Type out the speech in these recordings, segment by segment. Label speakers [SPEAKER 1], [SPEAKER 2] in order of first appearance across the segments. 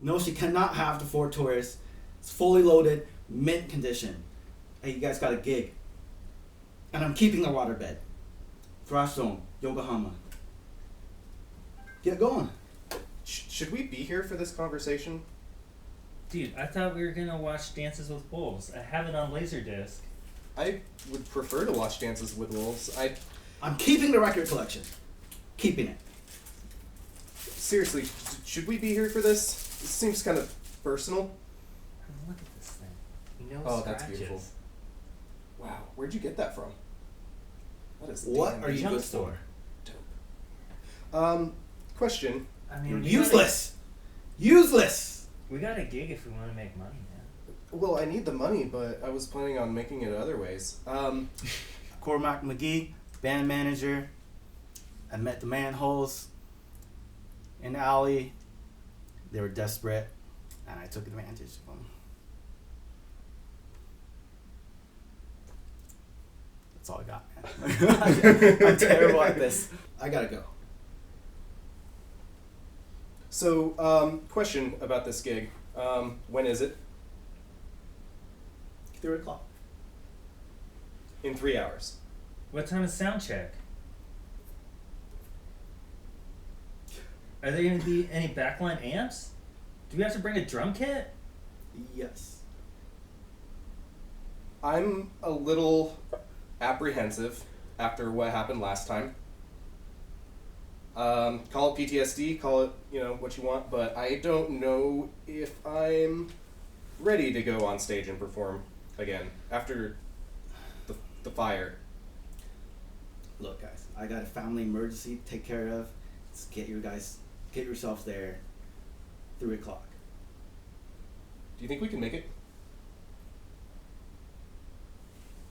[SPEAKER 1] No, she cannot have the Ford Taurus. It's fully loaded, mint condition. Hey, you guys got a gig. And I'm keeping the waterbed. Frostone, Yokohama. Get going.
[SPEAKER 2] Should we be here for this conversation?
[SPEAKER 3] Dude, I thought we were gonna watch Dances with Wolves. I have it on Laserdisc.
[SPEAKER 2] I would prefer to watch Dances with Wolves.
[SPEAKER 1] I'm keeping the record collection. Keeping it.
[SPEAKER 2] Seriously, should we be here for this? This seems kind of personal.
[SPEAKER 3] I mean, look at this thing. No
[SPEAKER 2] Oh,
[SPEAKER 3] scratches.
[SPEAKER 2] that's beautiful. Wow, where'd you get that from? That is
[SPEAKER 1] What
[SPEAKER 2] damn
[SPEAKER 1] are you
[SPEAKER 3] junk
[SPEAKER 1] good
[SPEAKER 3] store.
[SPEAKER 1] for?
[SPEAKER 2] Dope. Question.
[SPEAKER 3] I mean,
[SPEAKER 1] You're
[SPEAKER 3] we
[SPEAKER 1] useless. Useless.
[SPEAKER 3] We got a gig if we want to make money, man.
[SPEAKER 2] Well, I need the money, but I was planning on making it other ways.
[SPEAKER 1] Cormac McGee, band manager. I met the Manholes in the alley. They were desperate, and I took advantage of them. That's all I got, man. I'm terrible at this. I gotta go.
[SPEAKER 2] So, question about this gig. When is it?
[SPEAKER 1] 3:00.
[SPEAKER 2] In 3 hours.
[SPEAKER 3] What time is sound check? Are there going to be any backline amps? Do we have to bring a drum kit?
[SPEAKER 1] Yes.
[SPEAKER 2] I'm a little apprehensive after what happened last time. Call it PTSD, call it, what you want, but I don't know if I'm ready to go on stage and perform again after the fire.
[SPEAKER 1] Look, guys, I got a family emergency to take care of. Let's get yourselves there. 3:00.
[SPEAKER 2] Do you think we can make it?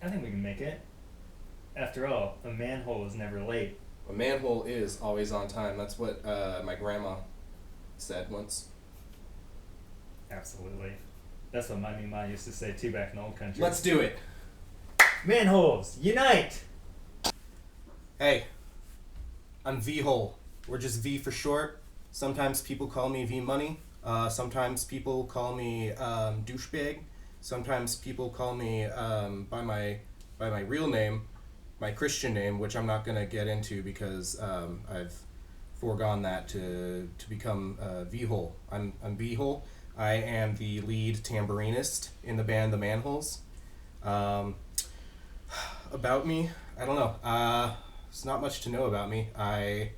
[SPEAKER 3] I think we can make it. After all, a manhole is never late.
[SPEAKER 2] A manhole is always on time. That's what my grandma said once.
[SPEAKER 3] Absolutely. That's what my Ma used to say too back in the old country.
[SPEAKER 2] Let's do it.
[SPEAKER 3] Manholes, unite!
[SPEAKER 2] Hey, I'm V-Hole. We're just V for short. Sometimes people call me V-Money. Sometimes people call me douchebag. Sometimes people call me by my real name, my Christian name, which I'm not gonna get into because I've foregone that to become V-Hole. I'm V-Hole. I am the lead tambourinist in the band The Manholes. About me, I don't know. There's not much to know about me. I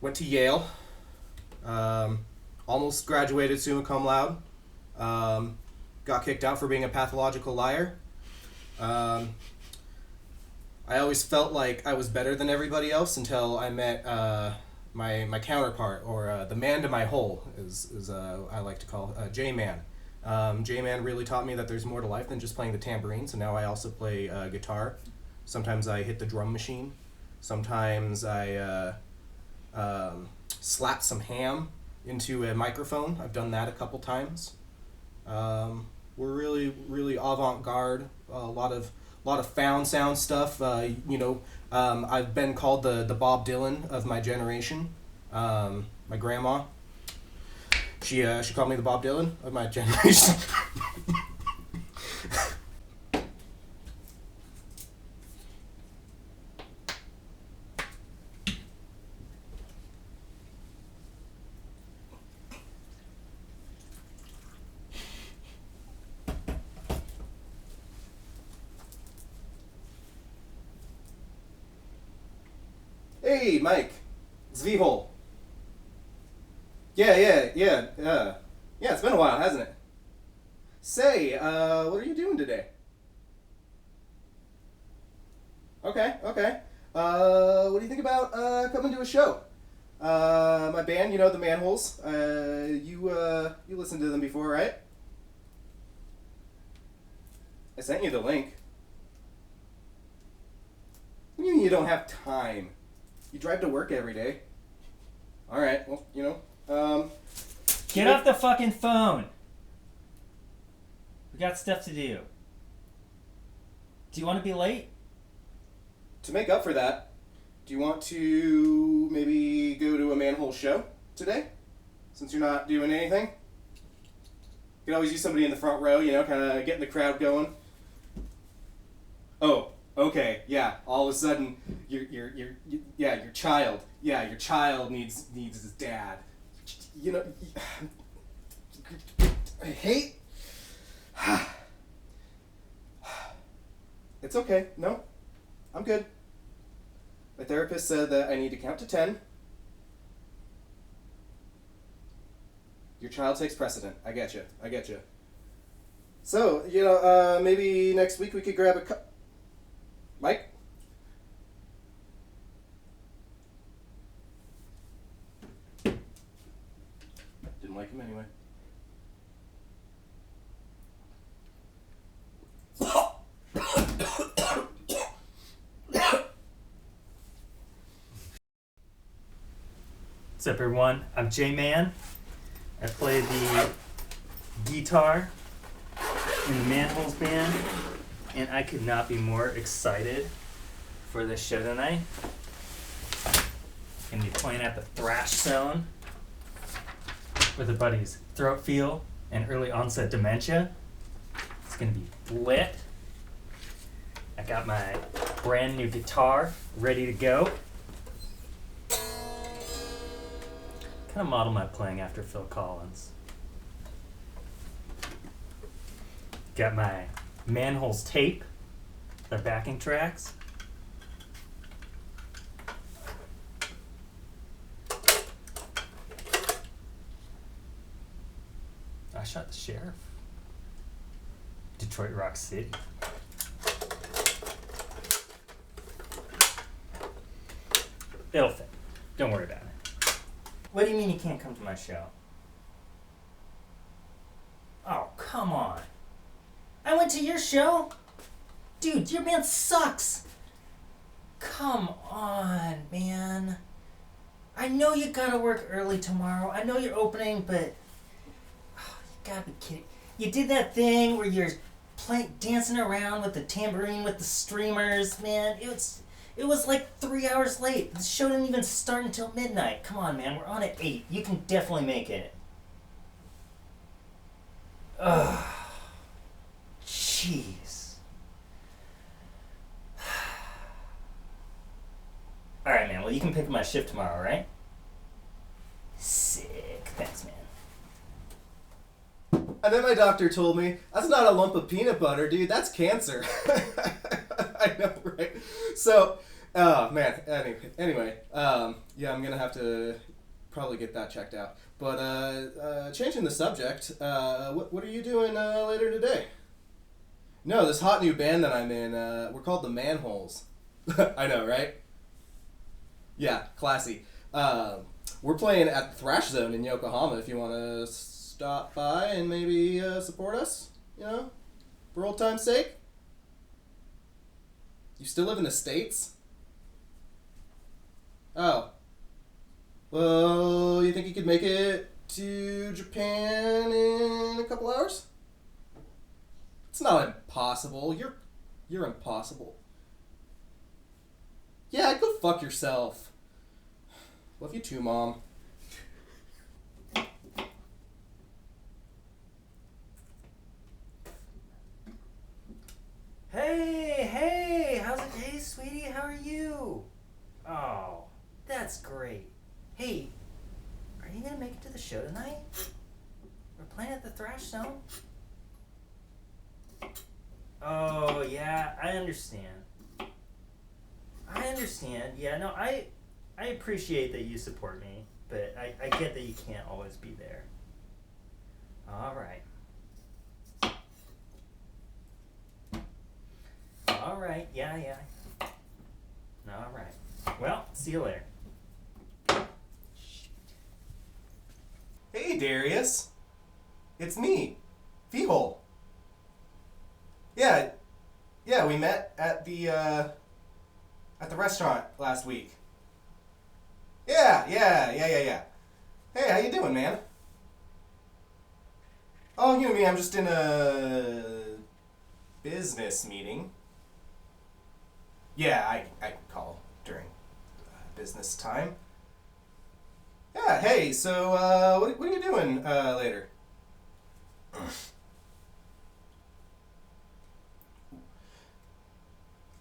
[SPEAKER 2] went to Yale. Almost graduated summa cum laude. Got kicked out for being a pathological liar. I always felt like I was better than everybody else until I met my counterpart, or the man to my hole, is I like to call J-Man. J-Man really taught me that there's more to life than just playing the tambourine, so now I also play guitar. Sometimes I hit the drum machine. Sometimes I slap some ham into a microphone. I've done that a couple times. We're really, really avant-garde. A lot of found sound stuff. I've been called the Bob Dylan of my generation. My grandma, she called me the Bob Dylan of my generation. Hey, Mike. It's V-Hole. Yeah. Yeah, it's been a while, hasn't it? Say, what are you doing today? Okay. What do you think about, coming to a show? My band, the Manholes. You listened to them before, right? I sent you the link. What do you mean you don't have time? You drive to work every day. Alright, well,
[SPEAKER 3] Get off the fucking phone! We got stuff to do. Do you want to be late?
[SPEAKER 2] To make up for that, do you want to maybe go to a Manhole show today? Since you're not doing anything? You can always use somebody in the front row, kind of getting the crowd going. Oh, okay, yeah. All of a sudden, your child. Yeah, your child needs his dad. I hate. It's okay. No, I'm good. My therapist said that I need to count to 10. Your child takes precedent. I get you. So, maybe next week we could grab a cup. Mike? Didn't like him anyway.
[SPEAKER 3] What's up, everyone? I'm J-Man. I play the guitar in the Manholes band, and I could not be more excited for this show tonight. Gonna be playing at the Thrash Zone with a buddy's throat feel and early onset dementia. It's gonna be lit. I got my brand new guitar ready to go. Kind of model my playing after Phil Collins. Got my Manholes tape, their backing tracks. I shot the sheriff. Detroit Rock City. It'll fit. Don't worry about it. What do you mean you can't come to my show? Oh, come on. I went to your show? Dude, your band sucks. Come on, man. I know you gotta work early tomorrow. I know you're opening, but... Oh, you gotta be kidding. You did that thing where you're dancing around with the tambourine with the streamers, man. It was like 3 hours late. The show didn't even start until midnight. Come on, man. We're on at 8. You can definitely make it. Ugh. Jeez. Alright, man. Well, you can pick up my shift tomorrow, right? Sick. Thanks, man.
[SPEAKER 2] And then my doctor told me, that's not a lump of peanut butter, dude. That's cancer. I know, right? So, oh, man. Anyway, yeah, I'm going to have to probably get that checked out. But, changing the subject, what are you doing later today? No, this hot new band that I'm in, we're called the Manholes. I know, right? Yeah, classy. We're playing at the Thrash Zone in Yokohama if you want to stop by and maybe support us, for old time's sake. You still live in the States? Oh. Well, you think you could make it to Japan in a couple hours? It's not impossible. You're impossible. Yeah, go fuck yourself. Love you too, Mom.
[SPEAKER 3] Hey, how's it? Hey, sweetie, how are you? Oh, that's great. Hey, are you gonna make it to the show tonight? We're playing at the Thrash Zone. Oh, yeah, I understand. Yeah, no, I appreciate that you support me, but I get that you can't always be there. All right. All right, yeah. All right. Well, see you later.
[SPEAKER 2] Hey, Darius. It's me, V-Hole. Yeah, we met at the restaurant last week. Yeah. Hey, how you doing, man? Oh, you know me, I'm just in a business meeting. Yeah, I can call during business time. Yeah, hey, so, what are you doing, later?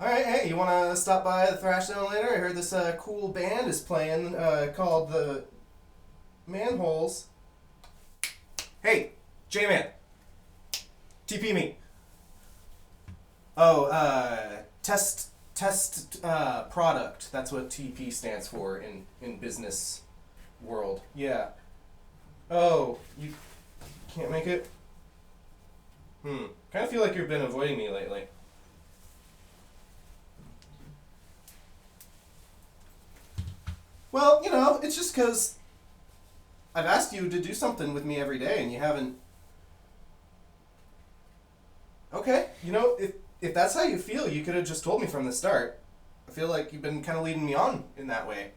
[SPEAKER 2] Alright, hey, you wanna stop by the Thrash Zone later? I heard this, cool band is playing, called the Manholes. Hey, J-Man. TP me. Oh, test, product. That's what TP stands for in business world. Yeah. Oh, you can't make it? Kind of feel like you've been avoiding me lately. Well, you know, it's just because I've asked you to do something with me every day and you haven't. Okay, you know, if that's how you feel, you could have just told me from the start. I feel like you've been kind of leading me on in that way.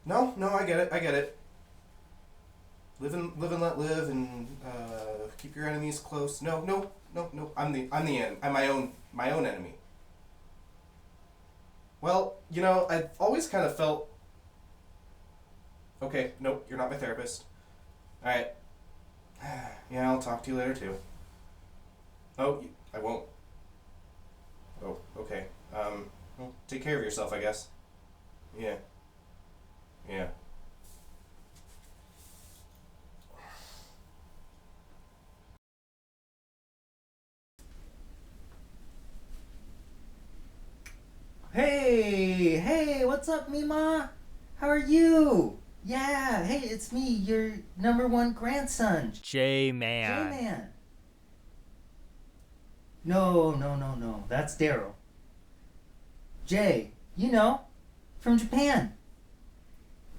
[SPEAKER 2] No, I get it. Live and let live, and keep your enemies close. No. I'm my own enemy. Well, you know, I've always kind of felt. Okay, nope, you're not my therapist. All right. Yeah, I'll talk to you later too. Oh, I won't. Oh, okay. Well, take care of yourself, I guess. Yeah.
[SPEAKER 3] Hey, what's up, Mima? How are you? Yeah, hey, it's me, your number one grandson.
[SPEAKER 4] J-Man.
[SPEAKER 3] J-Man. No, that's Daryl. Jay, you know, from Japan.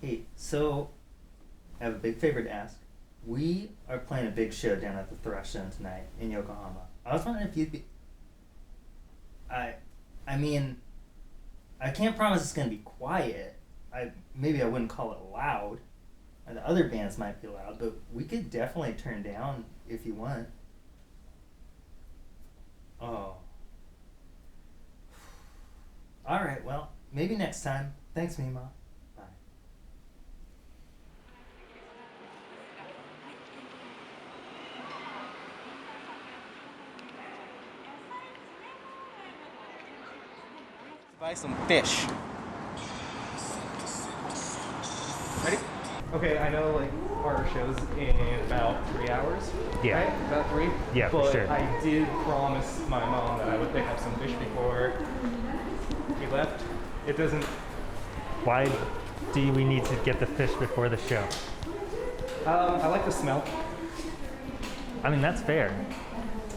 [SPEAKER 3] Hey, so, I have a big favor to ask. We are playing a big show down at the Thrash Zone tonight in Yokohama. I was wondering if you'd be... I mean, I can't promise it's going to be quiet. Maybe I wouldn't call it loud. The other bands might be loud, but we could definitely turn down if you want. Oh. Alright, well, maybe next time. Thanks, Mima. Bye.
[SPEAKER 2] Buy some fish. Ready?
[SPEAKER 5] Okay, I know like our show's in about 3 hours.
[SPEAKER 4] Yeah.
[SPEAKER 5] Right? About 3?
[SPEAKER 4] Yeah, for
[SPEAKER 5] but
[SPEAKER 4] sure.
[SPEAKER 5] I did promise my mom that I would pick up some fish before we left. It doesn't.
[SPEAKER 4] Why do we need to get the fish before the show?
[SPEAKER 5] I like the smell.
[SPEAKER 4] I mean, that's fair.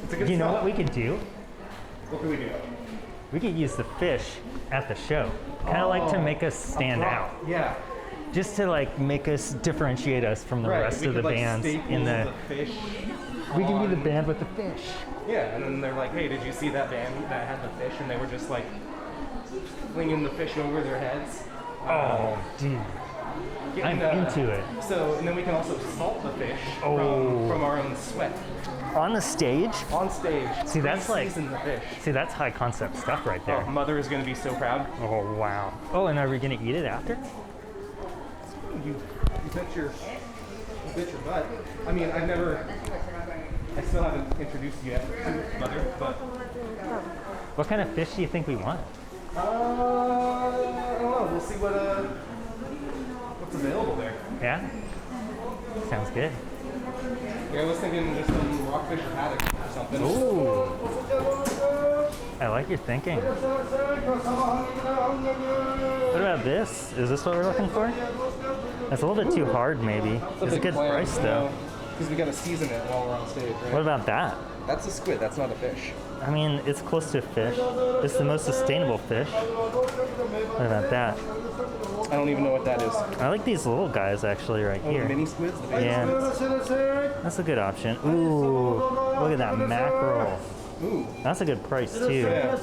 [SPEAKER 5] It's a good
[SPEAKER 4] You know
[SPEAKER 5] smell.
[SPEAKER 4] what we could do?
[SPEAKER 5] What can we do?
[SPEAKER 4] We could use the fish at the show. Kind of like to make us stand out.
[SPEAKER 5] Yeah.
[SPEAKER 4] Just to like make us differentiate us from the
[SPEAKER 5] Right.
[SPEAKER 4] rest
[SPEAKER 5] we
[SPEAKER 4] of the
[SPEAKER 5] could, like,
[SPEAKER 4] bands
[SPEAKER 5] staple
[SPEAKER 4] in the
[SPEAKER 5] fish.
[SPEAKER 4] we can be the
[SPEAKER 5] on-
[SPEAKER 4] band with the fish.
[SPEAKER 5] Yeah, and then they're like, hey, did you see that band that had the fish? And they were just like flinging the fish over their heads.
[SPEAKER 4] Oh, dude. I'm into it.
[SPEAKER 5] So, and then we can also salt the fish
[SPEAKER 4] Oh.
[SPEAKER 5] from our own sweat
[SPEAKER 4] On the stage?
[SPEAKER 5] on stage.
[SPEAKER 4] See, that's like-
[SPEAKER 5] season the fish.
[SPEAKER 4] See, that's high concept stuff right there.
[SPEAKER 5] Oh, mother is going to be so proud.
[SPEAKER 4] Oh, wow. Oh, and are we gonna eat it after?
[SPEAKER 5] You bet your butt. I mean, I still haven't introduced you yet to mother, but.
[SPEAKER 4] What kind of fish do you think we want?
[SPEAKER 5] I don't know. We'll see what's available there.
[SPEAKER 4] Yeah? Sounds good.
[SPEAKER 5] Yeah, I was thinking just some rockfish or haddock or something.
[SPEAKER 4] Ooh. I like your thinking. What about this? Is this what we're looking for? That's a little bit too hard, maybe. It's a good price, though.
[SPEAKER 5] Because we gotta season it while we're on stage, right?
[SPEAKER 4] What about that?
[SPEAKER 5] That's a squid. That's not a fish.
[SPEAKER 4] I mean, it's close to a fish. It's the most sustainable fish. What about that?
[SPEAKER 5] I don't even know what that is.
[SPEAKER 4] I like these little guys, actually, right
[SPEAKER 5] Oh,
[SPEAKER 4] here.
[SPEAKER 5] the mini squids. The baby
[SPEAKER 4] Yeah.
[SPEAKER 5] squids.
[SPEAKER 4] That's a good option. Ooh, look at that mackerel.
[SPEAKER 5] Ooh.
[SPEAKER 4] That's a good price, too.
[SPEAKER 5] Yeah.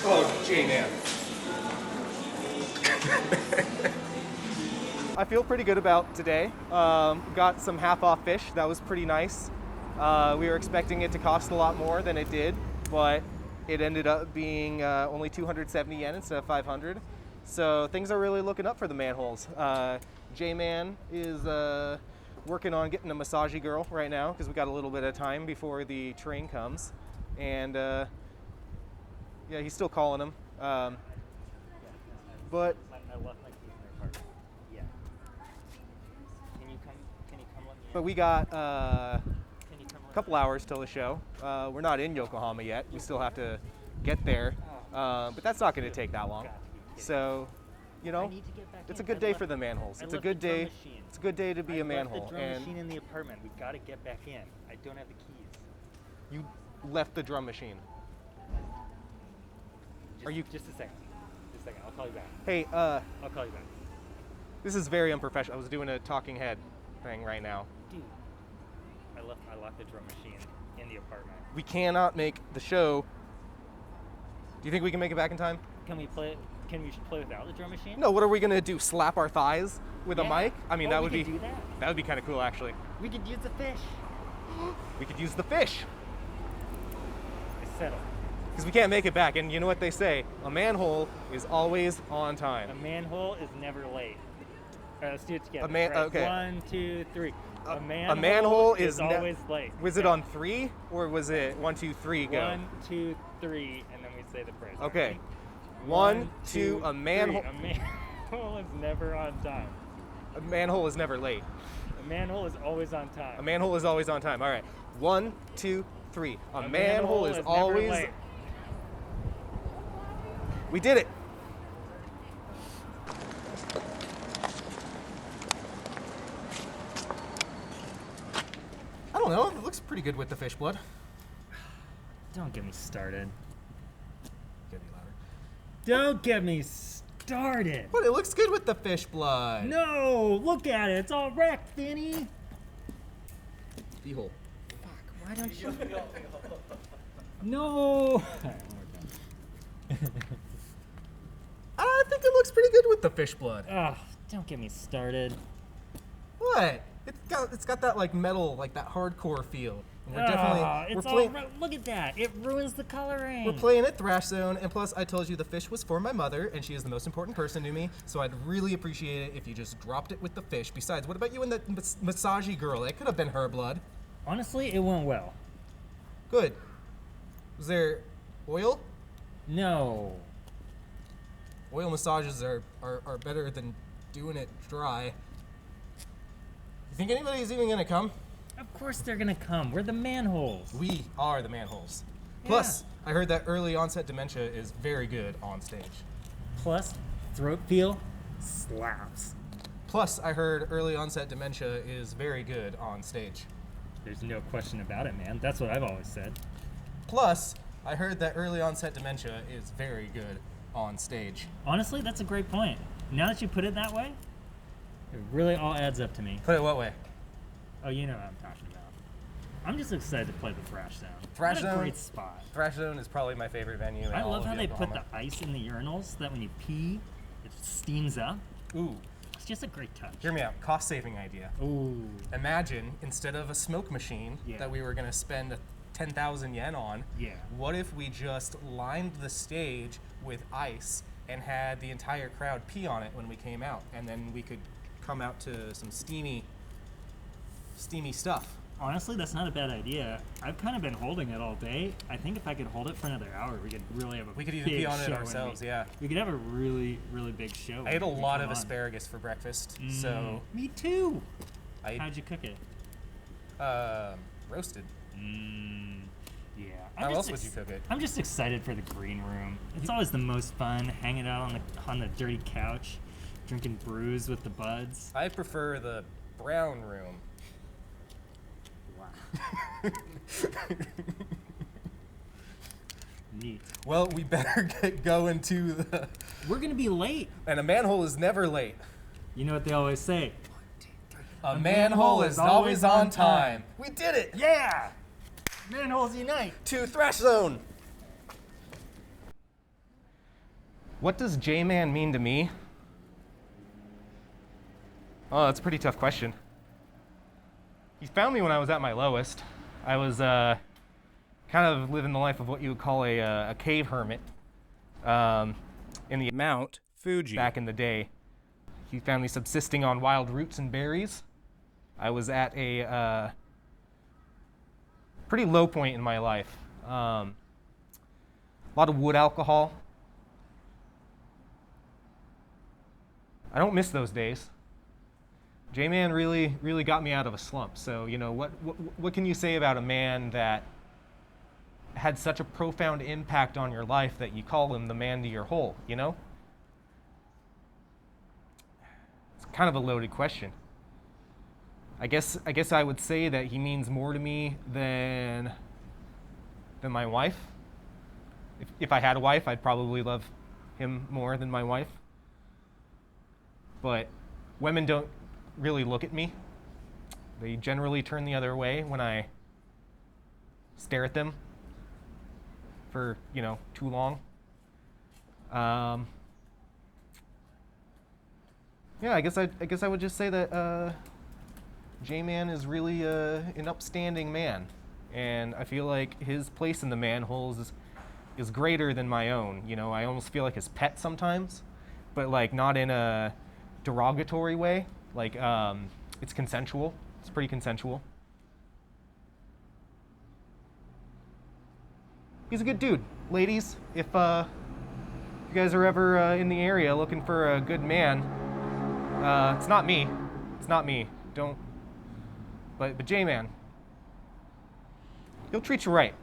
[SPEAKER 5] Oh, J-Man. I feel pretty good about today. Got some half-off fish. That was pretty nice. We were expecting it to cost a lot more than it did, but it ended up being only 270 yen instead of 500. So things are really looking up for the manholes. J-Man is working on getting a massagey girl right now because we got a little bit of time before the train comes. And yeah, he's still calling him. But
[SPEAKER 4] I left my keys in their car. Yeah. Can you come let me in?
[SPEAKER 5] But we got
[SPEAKER 4] Can you come
[SPEAKER 5] a couple hours till the show. We're not in Yokohama yet. We still have to get there. But that's not going to take that long. So, you know, it's a good day for the manholes. It's a good day. It's a good day to be a manhole.
[SPEAKER 4] The drum machine in the apartment. We gotta get back in. I don't have the keys.
[SPEAKER 5] You left the drum machine. Are you?
[SPEAKER 4] Just a second. Just a second. I'll call you back.
[SPEAKER 5] Hey,
[SPEAKER 4] I'll call you back.
[SPEAKER 5] this is very unprofessional. I was doing a talking head thing right now.
[SPEAKER 4] Dude, I left the drum machine in the apartment.
[SPEAKER 5] We cannot make the show. Do you think we can make it back in time?
[SPEAKER 4] Can we play without the drum machine?
[SPEAKER 5] No. What are we gonna do? Slap our thighs with a
[SPEAKER 4] Yeah.
[SPEAKER 5] mic? I mean,
[SPEAKER 4] Oh,
[SPEAKER 5] that
[SPEAKER 4] we
[SPEAKER 5] would be.
[SPEAKER 4] could do that.
[SPEAKER 5] That would be kind of cool, actually.
[SPEAKER 4] We could use the fish.
[SPEAKER 5] We could use the fish.
[SPEAKER 4] It's settled.
[SPEAKER 5] Because we can't make it back. And you know what they say? A manhole is always on
[SPEAKER 4] A
[SPEAKER 5] time.
[SPEAKER 4] manhole is never late. All right, let's do it together.
[SPEAKER 5] man-
[SPEAKER 4] Right,
[SPEAKER 5] okay.
[SPEAKER 4] 1, 2, 3.
[SPEAKER 5] A manhole is
[SPEAKER 4] always late.
[SPEAKER 5] Was it on 3 or was it 1, 2, 3 go?
[SPEAKER 4] 1, 2, 3, and then we say the phrase.
[SPEAKER 5] Okay.
[SPEAKER 4] Ready?
[SPEAKER 5] 1, 2, a
[SPEAKER 4] three.
[SPEAKER 5] manhole.
[SPEAKER 4] A manhole is never on time.
[SPEAKER 5] A manhole is never late.
[SPEAKER 4] A manhole is always on time.
[SPEAKER 5] A manhole is always on time. All right. 1, 2, 3. A manhole is
[SPEAKER 4] never
[SPEAKER 5] always.
[SPEAKER 4] late.
[SPEAKER 5] We did it. I don't know. It looks pretty good with the fish blood.
[SPEAKER 4] Don't get me started.
[SPEAKER 5] Gotta be louder.
[SPEAKER 4] Don't get me started.
[SPEAKER 5] But it looks good with the fish blood.
[SPEAKER 4] No, look at it. It's all wrecked, Finny.
[SPEAKER 5] Beehole.
[SPEAKER 4] Fuck, why don't you? No.
[SPEAKER 5] I think it looks pretty good with the fish blood.
[SPEAKER 4] Ugh, don't get me started.
[SPEAKER 5] What? It's got that like metal, like that hardcore feel. And we're
[SPEAKER 4] Ugh,
[SPEAKER 5] definitely
[SPEAKER 4] it's
[SPEAKER 5] we're
[SPEAKER 4] all
[SPEAKER 5] playing.
[SPEAKER 4] look at that. It ruins the coloring.
[SPEAKER 5] We're playing at Thrash Zone, and plus I told you the fish was for my mother, and she is the most important person to me, so I'd really appreciate it if you just dropped it with the fish. Besides, what about you and that massagey girl? It could have been her blood.
[SPEAKER 4] Honestly, it went well.
[SPEAKER 5] Good. Was there oil?
[SPEAKER 4] No.
[SPEAKER 5] Oil massages are better than doing it dry.
[SPEAKER 2] You think anybody's even gonna come?
[SPEAKER 3] Of course they're gonna come. We're the manholes.
[SPEAKER 2] We are the manholes.
[SPEAKER 3] Yeah.
[SPEAKER 2] Plus, I heard that early onset dementia is very good on stage.
[SPEAKER 3] Plus, throat feel slaps.
[SPEAKER 2] Plus, I heard early onset dementia is very good on stage.
[SPEAKER 3] There's no question about it, man. That's what I've always said.
[SPEAKER 2] Plus, I heard that early onset dementia is very good on stage.
[SPEAKER 3] Honestly, that's a great point. Now that you put it that way, it really all adds up to me.
[SPEAKER 2] Put it what way?
[SPEAKER 3] Oh, you know what I'm talking about. I'm just excited to play the Thrash Zone.
[SPEAKER 2] Thrash
[SPEAKER 3] What a
[SPEAKER 2] Zone?
[SPEAKER 3] great spot.
[SPEAKER 2] Thrash Zone is probably my favorite venue in
[SPEAKER 3] I
[SPEAKER 2] all
[SPEAKER 3] love
[SPEAKER 2] of
[SPEAKER 3] how they put
[SPEAKER 2] Yokohama.
[SPEAKER 3] the ice in the urinals, that when you pee, it steams up.
[SPEAKER 2] Ooh,
[SPEAKER 3] It's just a great touch.
[SPEAKER 2] hear me out. Cost-saving idea.
[SPEAKER 3] Ooh.
[SPEAKER 2] Imagine, instead of a smoke machine
[SPEAKER 3] Yeah.
[SPEAKER 2] that we were going to spend 10,000 yen on,
[SPEAKER 3] Yeah.
[SPEAKER 2] what if we just lined the stage with ice and had the entire crowd pee on it when we came out, and then we could come out to some steamy stuff.
[SPEAKER 3] Honestly, that's not a bad idea. I've kind of been holding it all day. I think if I could hold it for another hour, we could really have a
[SPEAKER 2] We could even
[SPEAKER 3] big
[SPEAKER 2] pee on it
[SPEAKER 3] show
[SPEAKER 2] ourselves, yeah.
[SPEAKER 3] We could have a really, really big show.
[SPEAKER 2] I ate a
[SPEAKER 3] when we
[SPEAKER 2] lot
[SPEAKER 3] come
[SPEAKER 2] of
[SPEAKER 3] on.
[SPEAKER 2] asparagus for breakfast, so
[SPEAKER 3] Me too.
[SPEAKER 2] I
[SPEAKER 3] How'd you cook it?
[SPEAKER 2] roasted.
[SPEAKER 3] Yeah.
[SPEAKER 2] How else would you cook it?
[SPEAKER 3] I'm just excited for the green room. It's always the most fun, hanging out on the dirty couch, drinking brews with the buds.
[SPEAKER 2] I prefer the brown room.
[SPEAKER 3] Wow. Neat.
[SPEAKER 2] Well, we better get going to the...
[SPEAKER 3] We're gonna be late.
[SPEAKER 2] And a manhole is never late.
[SPEAKER 3] You know what they always say?
[SPEAKER 2] A manhole is always on time. We did it!
[SPEAKER 3] Yeah! Manholes unite!
[SPEAKER 2] To Thrash Zone! What does J-Man mean to me? Oh, that's a pretty tough question. He found me when I was at my lowest. I was kind of living the life of what you would call a cave hermit in the
[SPEAKER 6] Mount Fuji.
[SPEAKER 2] back in the day. He found me subsisting on wild roots and berries. I was at a pretty low point in my life. A lot of wood alcohol. I don't miss those days. J-Man really got me out of a slump. So, you know, what can you say about a man that had such a profound impact on your life that you call him the man to your hole, you know? It's kind of a loaded question. I guess I would say that he means more to me than my wife. If I had a wife, I'd probably love him more than my wife. But women don't really look at me. They generally turn the other way when I stare at them for, you know, too long. Yeah, I guess I would just say that J-Man is really an upstanding man, and I feel like his place in the manholes is greater than my own. You know, I almost feel like his pet sometimes, but like not in a derogatory way. Like it's consensual. It's pretty consensual. He's a good dude. Ladies, if you guys are ever in the area looking for a good man, it's not me. It's not me. Don't. But J-Man, he'll treat you right.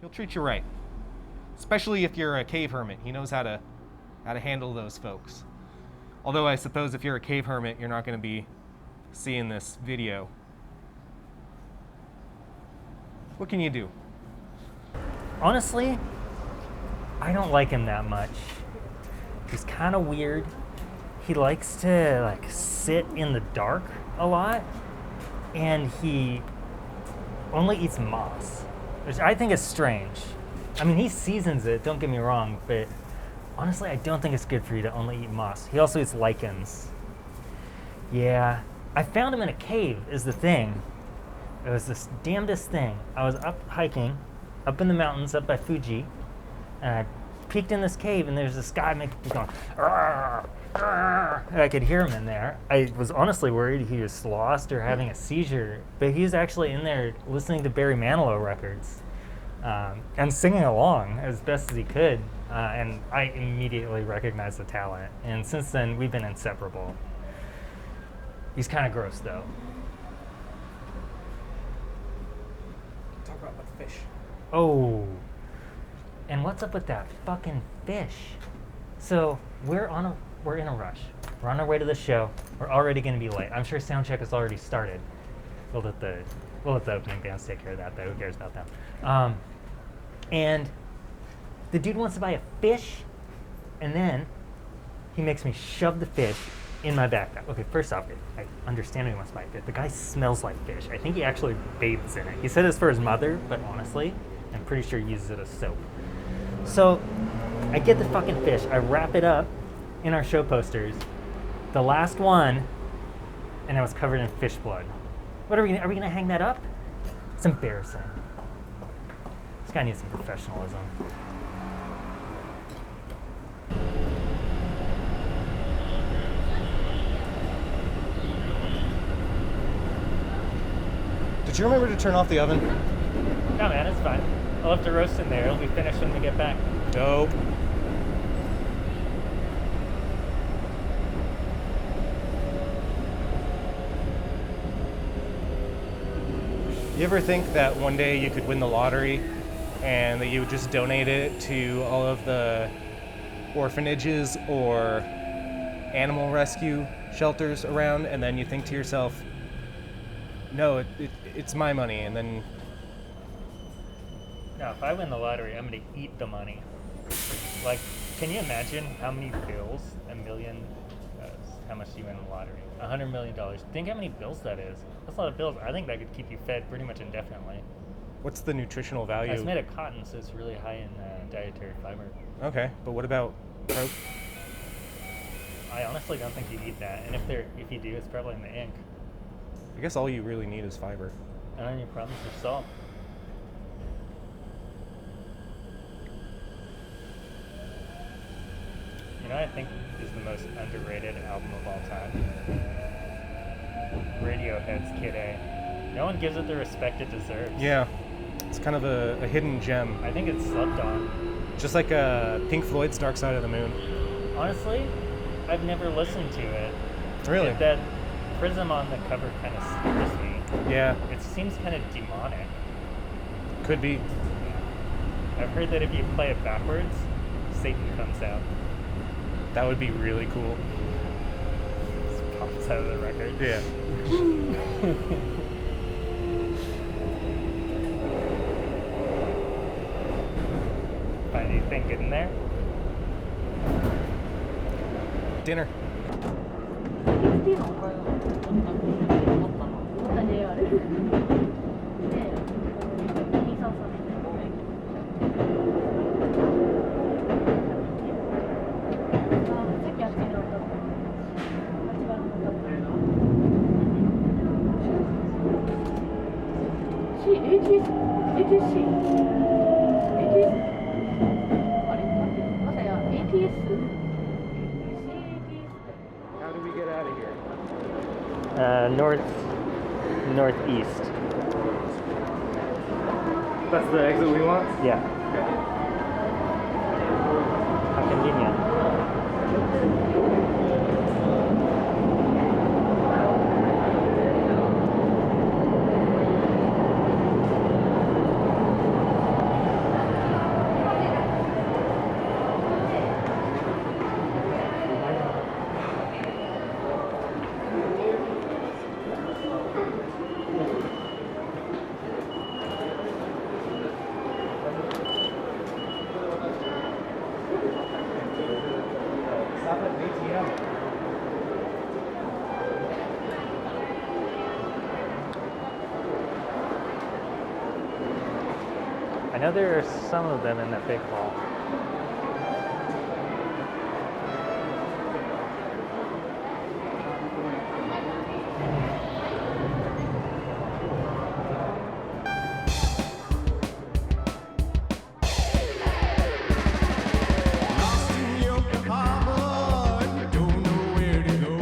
[SPEAKER 2] He'll treat you right. Especially if you're a cave hermit. He knows how to handle those folks. Although I suppose if you're a cave hermit, you're not going to be seeing this video. What can you do?
[SPEAKER 3] Honestly, I don't like him that much. He's kind of weird. He likes to like sit in the dark a lot, and he only eats moss, which I think is strange. I mean, he seasons it, don't get me wrong, but honestly, I don't think it's good for you to only eat moss. He also eats lichens. Yeah, I found him in a cave is the thing. It was the damnedest thing. I was up hiking, up in the mountains, up by Fuji, and I peeked in this cave, and there's this guy going, "Arr, arr." I could hear him in there. I was honestly worried he was lost or having a seizure, but he was actually in there listening to Barry Manilow records and singing along as best as he could. And I immediately recognized the talent. And since then, we've been inseparable.
[SPEAKER 4] He's kind of gross though.
[SPEAKER 5] Talk about the fish.
[SPEAKER 4] Oh. And what's up with that fucking fish? So we're in a rush. We're on our way to the show. We're already gonna be late. I'm sure sound check has already started. We'll let the opening bands take care of that though. Who cares about them? And the dude wants to buy a fish, and then he makes me shove the fish in my backpack. Okay, first off, I understand he wants to buy a fish. The guy smells like fish. I think he actually bathes in it. He said it's for his mother, but honestly, I'm pretty sure he uses it as soap. So I get the fucking fish. I wrap it up in our show posters. The last one, and it was covered in fish blood. What are we gonna hang that up? It's embarrassing. This guy needs some professionalism.
[SPEAKER 5] Did you remember to turn off the oven?
[SPEAKER 4] No, man, it's fine. I'll have to roast in there. It'll be finished when we get back.
[SPEAKER 5] Dope. You ever think that one day you could win the lottery and that you would just donate it to all of the orphanages or animal rescue shelters around, and then you think to yourself, no, it's my money, and then...
[SPEAKER 4] No, if I win the lottery, I'm gonna eat the money. Like, can you imagine how many bills, $1 million, how much do you win in the lottery? $100 million. Think how many bills that is. That's a lot of bills. I think that could keep you fed pretty much indefinitely.
[SPEAKER 5] What's the nutritional value?
[SPEAKER 4] It's made of cotton, so it's really high in dietary fiber.
[SPEAKER 5] Okay, but what about...
[SPEAKER 4] I honestly don't think you eat that, and if you do, it's probably in the ink.
[SPEAKER 5] I guess all you really need is fiber.
[SPEAKER 4] And then your problems are solved. You know what I think is the most underrated album of all time? Radiohead's Kid A. No one gives it the respect it deserves.
[SPEAKER 5] Yeah, it's kind of a hidden gem.
[SPEAKER 4] I think it's slept on.
[SPEAKER 5] Just like Pink Floyd's Dark Side of the Moon.
[SPEAKER 4] Honestly, I've never listened to it.
[SPEAKER 5] Really?
[SPEAKER 4] That prism on the cover kind of scares me.
[SPEAKER 5] Yeah.
[SPEAKER 4] It seems kind of demonic.
[SPEAKER 5] Could be.
[SPEAKER 4] I've heard that if you play it backwards, Satan comes out.
[SPEAKER 5] That would be really cool.
[SPEAKER 4] Just pops out of the record.
[SPEAKER 5] Yeah.
[SPEAKER 4] Find anything good in there?
[SPEAKER 5] Dinner. How do we get out of here?
[SPEAKER 4] Northeast.
[SPEAKER 5] That's the exit we want?
[SPEAKER 4] Yeah. How convenient.
[SPEAKER 5] Stop at an ATM.
[SPEAKER 4] I know there are some of them in that big hall.
[SPEAKER 6] Lost in Yokohama, don't know where to go.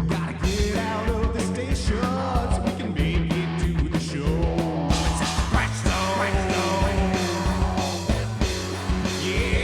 [SPEAKER 6] Gotta get out of the station so we can make it to the show. Yeah.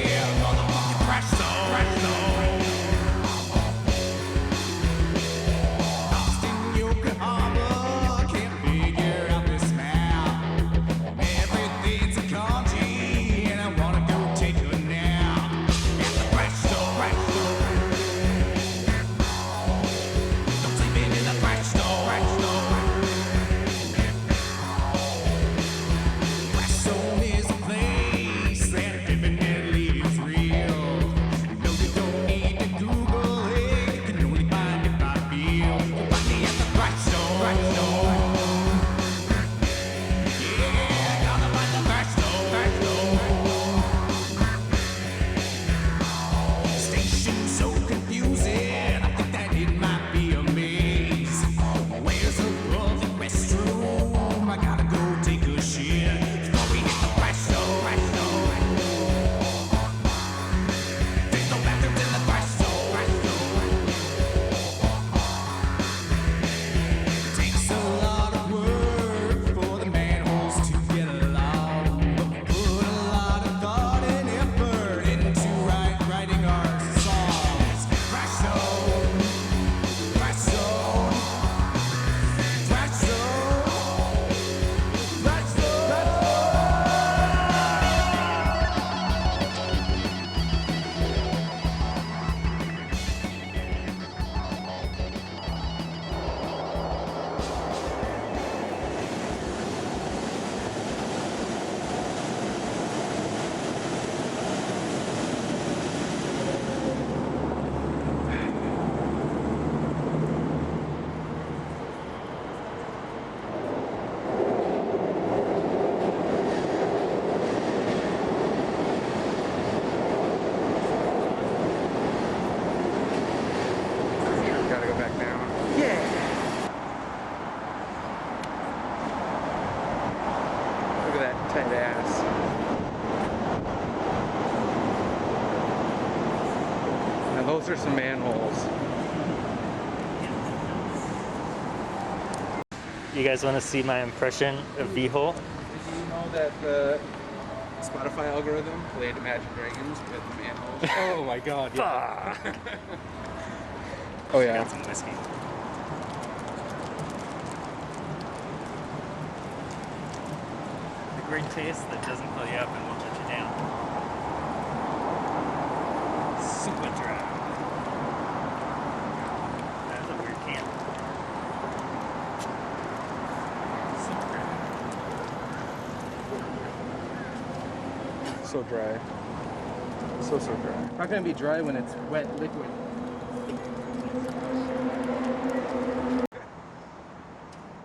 [SPEAKER 5] tight ass. Now those are some manholes.
[SPEAKER 4] You guys want to see my impression of V-hole?
[SPEAKER 5] Did you know that the Spotify algorithm played Imagine Dragons with manholes? Oh my god, yeah. Oh yeah.
[SPEAKER 4] Got some whiskey. The great taste that doesn't fill you up and won't let you down. Super dry. That's a weird can.
[SPEAKER 5] So dry. So dry. How can it be dry when it's wet liquid?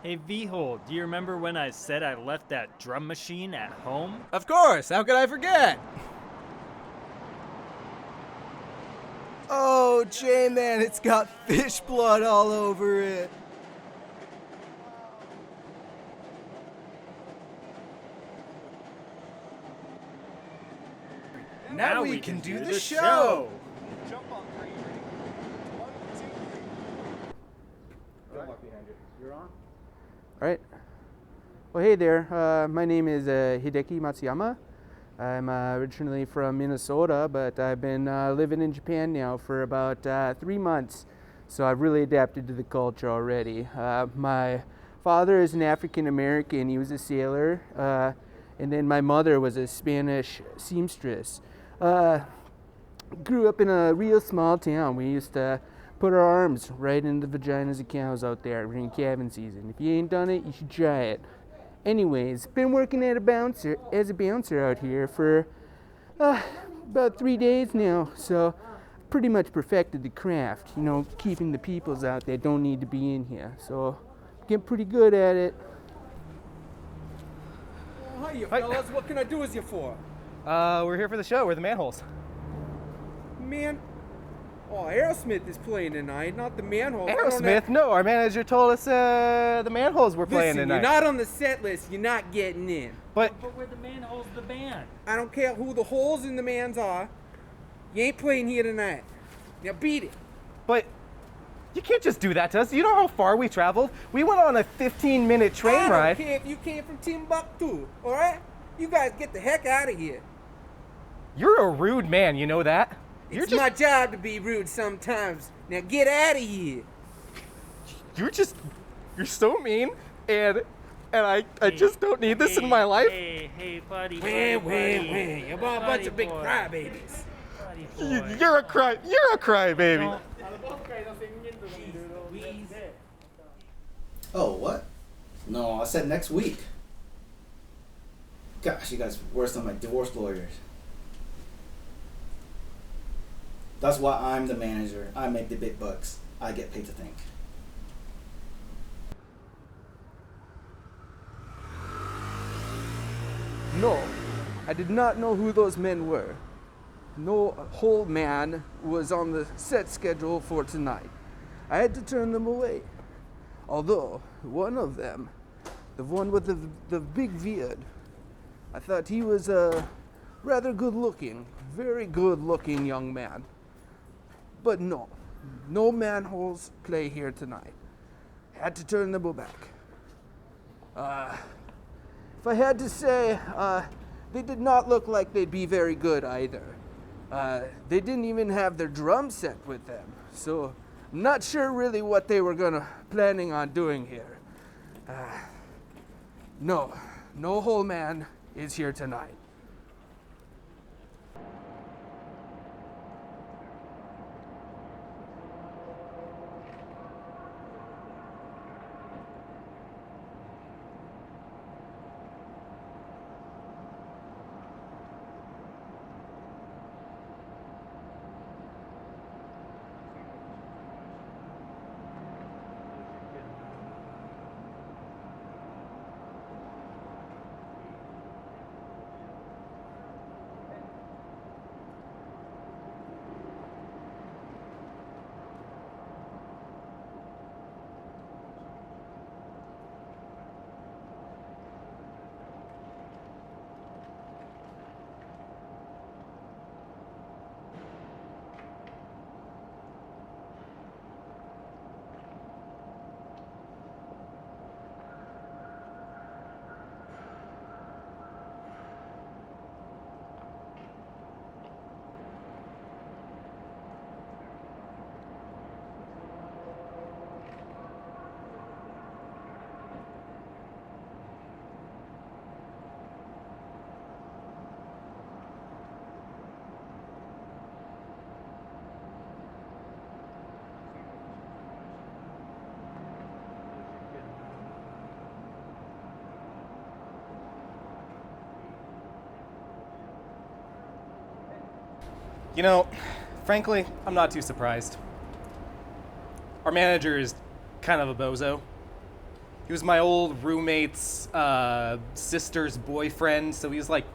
[SPEAKER 7] Hey V-hole, do you remember when I said I left that drum machine at home?
[SPEAKER 8] Of course, how could I forget? Oh, J-Man, it's got fish blood all over it. Now we can do the show.
[SPEAKER 6] Jump on 3. Ready? 1, 2, 3.
[SPEAKER 5] Don't walk behind you. You're on?
[SPEAKER 9] All right. Well, hey there. My name is Hideki Matsuyama. I'm originally from Minnesota, but I've been living in Japan now for about 3 months. So I've really adapted to the culture already. My father is an African American. He was a sailor. And then my mother was a Spanish seamstress. Grew up in a real small town. We used to put our arms right into the vaginas of cows out there during calving season. If you ain't done it, you should try it. Anyways, been working as a bouncer out here for about 3 days now, so pretty much perfected the craft. You know, keeping the peoples out that don't need to be in here. So getting pretty good at it.
[SPEAKER 8] Hi, you fellas. What can I do as you for?
[SPEAKER 5] We're here for the show. We're the manholes.
[SPEAKER 8] Man. Oh, Aerosmith is playing tonight, not the manholes. I don't know-
[SPEAKER 5] Aerosmith? No, our manager told us the manholes were playing
[SPEAKER 8] Listen,
[SPEAKER 5] tonight.
[SPEAKER 8] you're not on the set list. You're not getting in.
[SPEAKER 5] But
[SPEAKER 7] But we're the Manholes, the band.
[SPEAKER 8] I don't care who the holes in the mans are. You ain't playing here tonight. Now beat it.
[SPEAKER 5] you can't just do that to us. You know how far we traveled? We went on a 15-minute train
[SPEAKER 8] I
[SPEAKER 5] ride.
[SPEAKER 8] don't care if you came from Timbuktu, all right? You guys get the heck out of here.
[SPEAKER 5] You're a rude man, you know that?
[SPEAKER 8] It's my job to be rude sometimes. Now get out of here.
[SPEAKER 5] You're so mean, and I just don't need this in my life.
[SPEAKER 7] Hey, buddy.
[SPEAKER 8] You're a bunch of big crybabies.
[SPEAKER 5] You're a crybaby.
[SPEAKER 1] Oh, what? No, I said next week. Gosh, you guys are worse than my divorce lawyers. That's why I'm the manager. I make the big bucks. I get paid to think.
[SPEAKER 9] No, I did not know who those men were. No whole man was on the set schedule for tonight. I had to turn them away. Although, one of them, the one with the big beard, I thought he was a rather good-looking, very good-looking young man. But no manholes play here tonight. Had to turn them back. If I had to say, they did not look like they'd be very good either. They didn't even have their drum set with them, so I'm not sure really what they were planning on doing here. No whole man is here tonight.
[SPEAKER 2] You know, frankly, I'm not too surprised. Our manager is kind of a bozo. He was my old roommate's sister's boyfriend, so he's like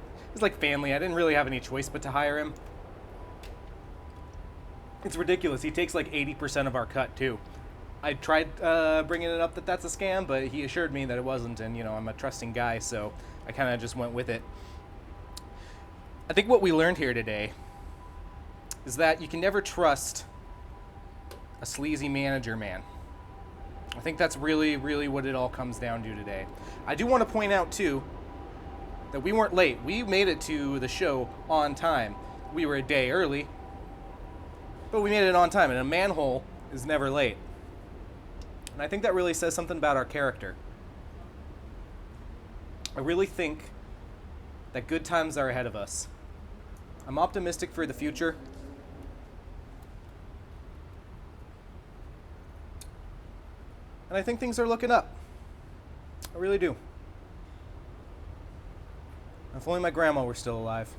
[SPEAKER 2] family. I didn't really have any choice but to hire him. It's ridiculous. He takes like 80% of our cut too. I tried bringing it up that that's a scam, but he assured me that it wasn't, and you know, I'm a trusting guy, so I kind of just went with it. I think what we learned here today is that you can never trust a sleazy manager man. I think that's really, really what it all comes down to today. I do want to point out too that we weren't late. We made it to the show on time. We were a day early, but we made it on time, and a manhole is never late. And I think that really says something about our character. I really think that good times are ahead of us. I'm optimistic for the future. And I think things are looking up. I really do. If only my grandma were still alive.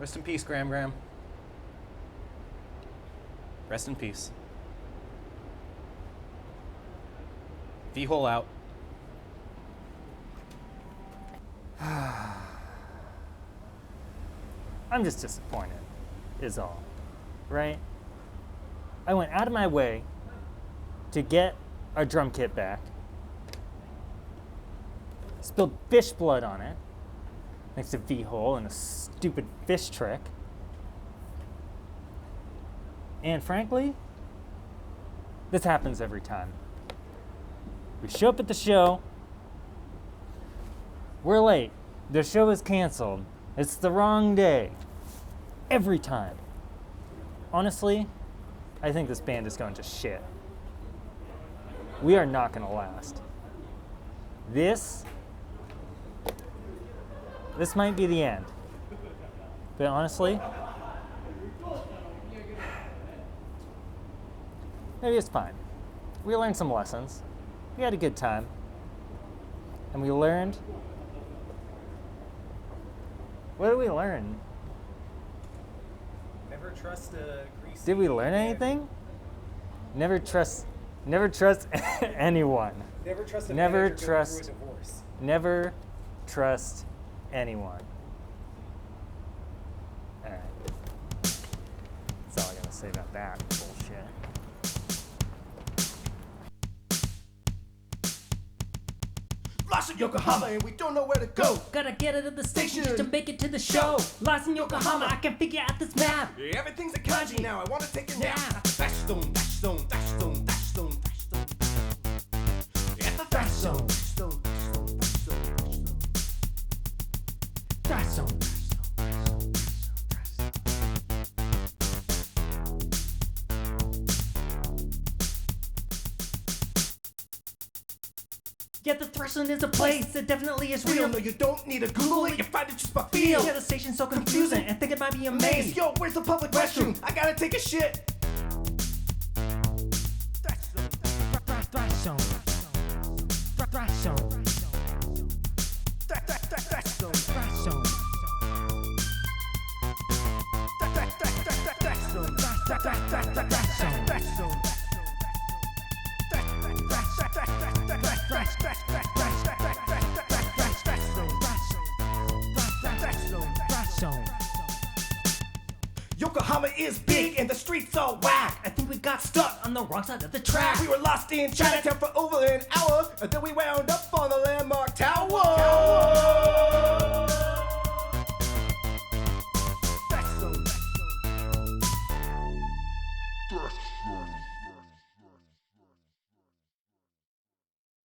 [SPEAKER 2] Rest in peace, Gram. Rest in peace. V-hole out.
[SPEAKER 4] I'm just disappointed, is all. Right? I went out of my way to get our drum kit back. Spilled fish blood on it, thanks to V-hole and a stupid fish trick. And frankly, this happens every time. We show up at the show, we're late, the show is canceled, it's the wrong day. Every time. Honestly, I think this band is going to shit. We are not going to last. This might be the end. But honestly, maybe it's fine. We learned some lessons. We had a good time. And we learned. What did we learn?
[SPEAKER 2] Never trust a greasy...
[SPEAKER 4] Did we learn anything? Never trust anyone.
[SPEAKER 2] Never trust a
[SPEAKER 4] Never
[SPEAKER 2] manager
[SPEAKER 4] trust-
[SPEAKER 2] going through a divorce.
[SPEAKER 4] Never trust anyone. Alright. That's all I gotta say about that bullshit.
[SPEAKER 6] Lost in Yokohama and we don't know where to go.
[SPEAKER 3] Gotta get out of the station just to make it to the show. Lost in Yokohama, I can figure out this map.
[SPEAKER 6] Everything's a kanji now. I wanna take a nap.
[SPEAKER 3] Yeah.
[SPEAKER 6] Dash zone, dash zone, dash zone, dash zone, dash zone. At the dash zone, dash zone, dash zone, dash zone, dash zone.
[SPEAKER 3] Yeah, the threshold is a place, it definitely is real.
[SPEAKER 6] No, you don't need to Google it. You find it just by feel.
[SPEAKER 3] Yeah, the station's so confusing, I think it might be a maze.
[SPEAKER 6] Yo, where's the public restroom? I gotta take a shit.
[SPEAKER 3] Thrash zone. Thrash zone.
[SPEAKER 6] Dash zone,
[SPEAKER 3] Thrash zone.
[SPEAKER 6] dash zone, dash zone, dash zone. Yokohama is big and the streets are whack.
[SPEAKER 3] I think we got stuck on the wrong side of the track.
[SPEAKER 6] We were lost in Chinatown for over an hour until we wound up on the landmark tower. Dash zone.